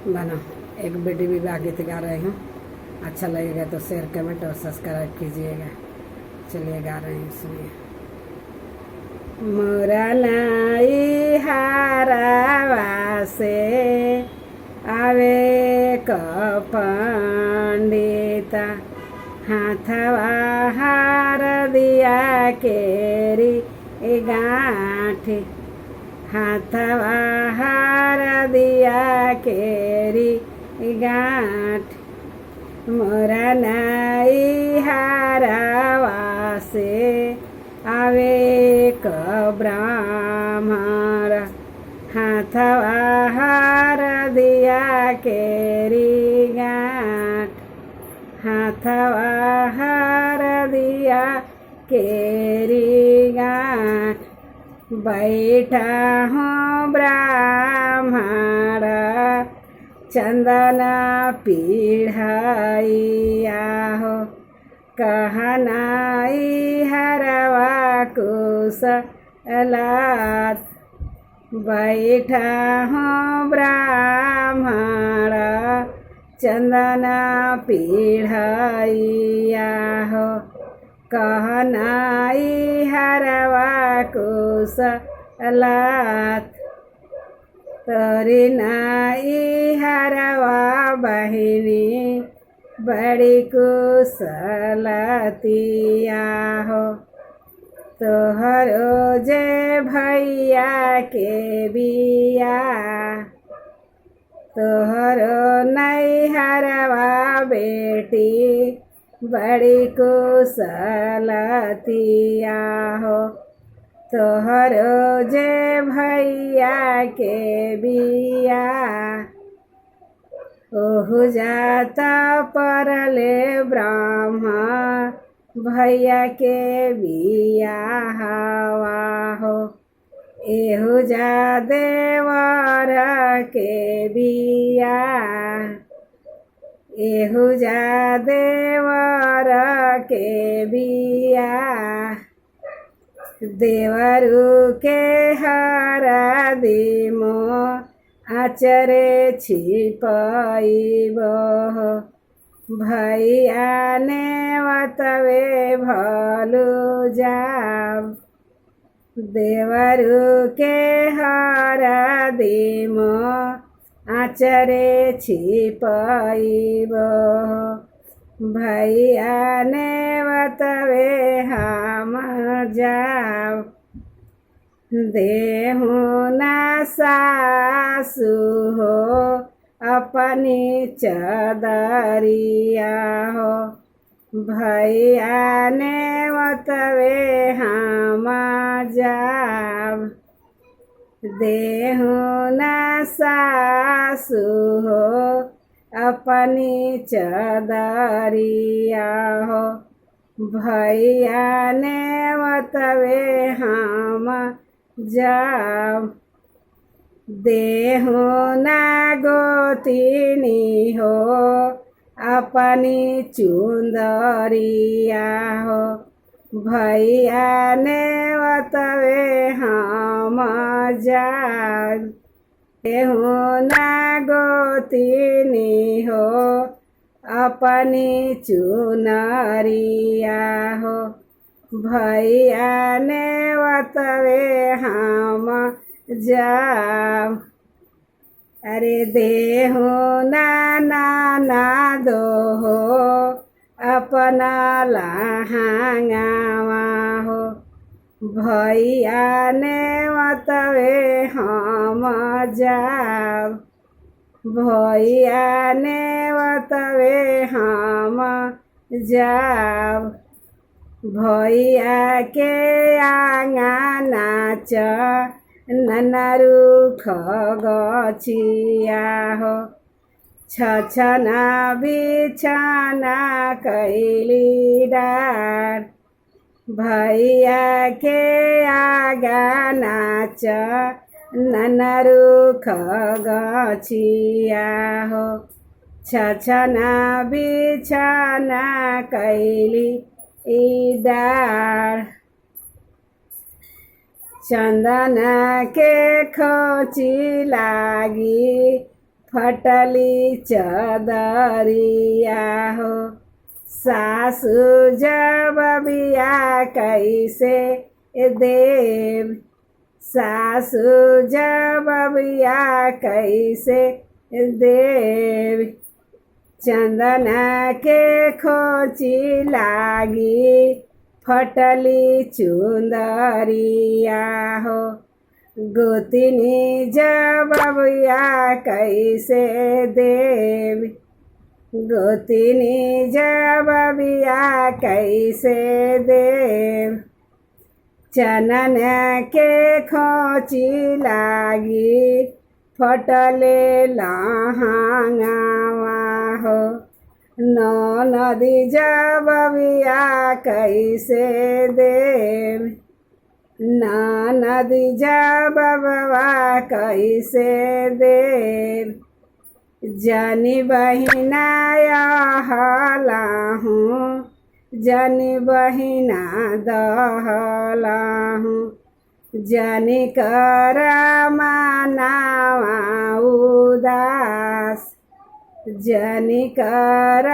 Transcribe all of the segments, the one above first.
बना एक बेटी भी गीत गा रही हूँ। अच्छा लगेगा तो शेयर कमेंट और सब्सक्राइब कीजिएगा। चलिए गा रहे हैं, सुनिए। मुरनाई हारावा से आवे क पंडिता, हाथवा हार दिया केरी गाँठी, हाथवा हार दिया केरी गाँठ। मुरनाई हारावा से आवे क ब्राह्मण, हाथवा हार दिया केरी गाँठ, हाथवा हार दिया केरी गाँठ। बैठा हूँ ब्राह्मण चंदन पीढ़ाइया हो, कहनाई हरवा कुशलात। बैठा हूँ ब्राह्मण चंदन पीढ़ाइया हो, कहनाई हरवा कुशलात। तोरी नाई हरवा बहिनी बड़ी कुशलतिया हो, तोहरो जे भैया के बिया, तोहरो नैहरवा बेटी बड़ी कुशलतिया हो, तोहरो जे भैया के बिया। ओहु जाता परले ब्राह्मण भैया के बिया हवा हो, एहु जा देवर के बिया, एहु जा देवर के बिया। देवरु के हरा दिमो आचरे छिपाइबो, भैया ने वतवे भलु जाब। देवरु के हरा दिमो आचरे छिपाइबो, भैया ने वतवे हम जाब। देहु ना सासु हो अपनी चदरिया हो, भैया ने वतवे हम जाब। देहु ना सासु हो अपनी चदरिया हो, भैया ने वतवे हम जाब। देहु ना गोतिनी हो अपनी चुंदरिया हो, भैया ने वतवे हम जाब। देहु ना गोतिनी हो अपनी चुनरिया हो, भैया ने वतवे हम जाब। अरे देहु ना नाना दो हो अपना लहंगावा हो, भैया ने वतवे हम जाब। भैया ने वतवे हम जाब। भैया के आंगना च ननरु खगछिया हो, छछना बिछना कैली डार। भैया के आंगना च ननरु खगछिया हो, छछना बिछना कैली डार। चंदन के खोची लागी फटली चदरिया हो सासु जब बिया कैसे देव सासु जब बिया कैसे देव चंदन के खोची लागी फटली चुंदरिया हो गोतिनी जब बिया कैसे देव गोतिनी जब बिया कैसे देव चनन के खोची लागी फटले लहंगावा हो नदी जब बिया कैसे देव नदी जब बबा कैसे देव जनी बहिना हला हूँ जनी बहिना दहला हूँ जनी कर मनावा उदास जनी कर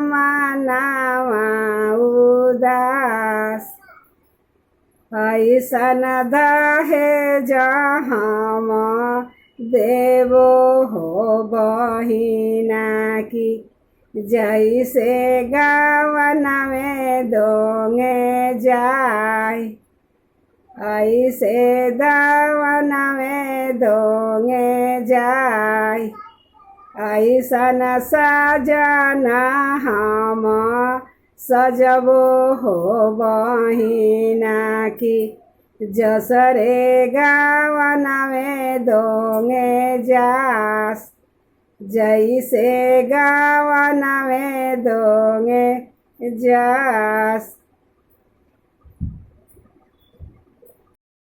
मनावा उदास ऐसन दहेज हम देवो हो बहिना की जैसे गावन में दोंगे जाय ऐसे दावन में दोंगे जाय ऐसन सजना हम सजबो हो बहिना की जसरे गावन में दोंगे जास जैसे गावन में दोंगे जास